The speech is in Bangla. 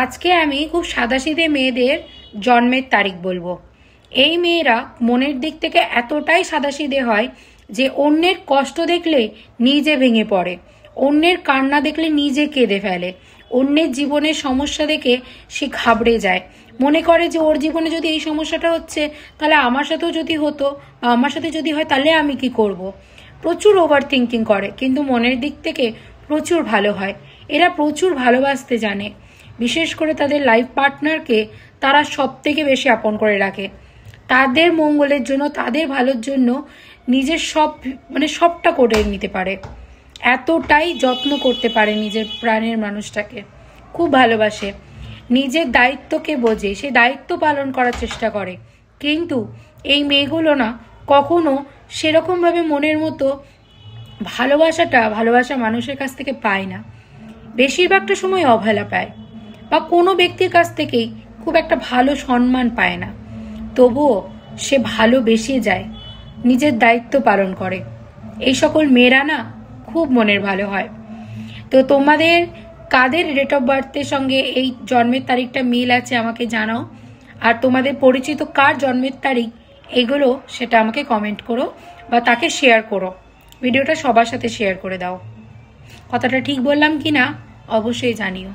আজকে আমি খুব সাদাসিধে মেয়েদের জন্মের তারিখ বলবো। এই মেয়েরা মনের দিক থেকে এতটাই সাদাসিধে হয় যে অন্যের কষ্ট দেখলে নিজে ভেঙে পড়ে, অন্যের কান্না দেখলে নিজে কেঁদে ফেলে, অন্যের জীবনের সমস্যা দেখে সে ঘাবড়ে যায়, মনে করে যে ওর জীবনে যদি এই সমস্যাটা হচ্ছে তাহলে আমার সাথেও যদি হতো বা আমার সাথে যদি হয় তাহলে আমি কি করব। প্রচুর ওভার থিঙ্কিং করে, কিন্তু মনের দিক থেকে প্রচুর ভালো হয়। এরা প্রচুর ভালোবাসতে জানে, বিশেষ করে তাদের লাইফ পার্টনারকে তারা সব থেকে বেশি আপন করে রাখে। তাদের মঙ্গলের জন্য, তাদের ভালোর জন্য নিজের সবটা করে নিতে পারে, এতটাই যত্ন করতে পারে নিজের প্রাণের মানুষটাকে, খুব ভালোবাসে, নিজের দায়িত্বকে বোঝে, সে দায়িত্ব পালন করার চেষ্টা করে। কিন্তু এই মেয়েগুলো না কখনো সেরকমভাবে মনের মতো ভালোবাসা মানুষের কাছ থেকে পায় না, বেশিরভাগটা সময় অবহেলা পায় বা কোনো ব্যক্তির কাছ থেকেই খুব একটা ভালো সম্মান পায় না। তবুও সে ভালোবেসে যায়, নিজের দায়িত্ব পালন করে। এই সকল মেয়েরা না খুব মনের ভালো হয়। তো তোমাদের কাদের ডেট অফ বার্থের সঙ্গে এই জন্মের তারিখটা মিল আছে আমাকে জানাও, আর তোমাদের পরিচিত কার জন্মের তারিখ এগুলো সেটা আমাকে কমেন্ট করো বা তাকে শেয়ার করো, ভিডিওটা সবার সাথে শেয়ার করে দাও। কথাটা ঠিক বললাম কি না অবশ্যই জানিও।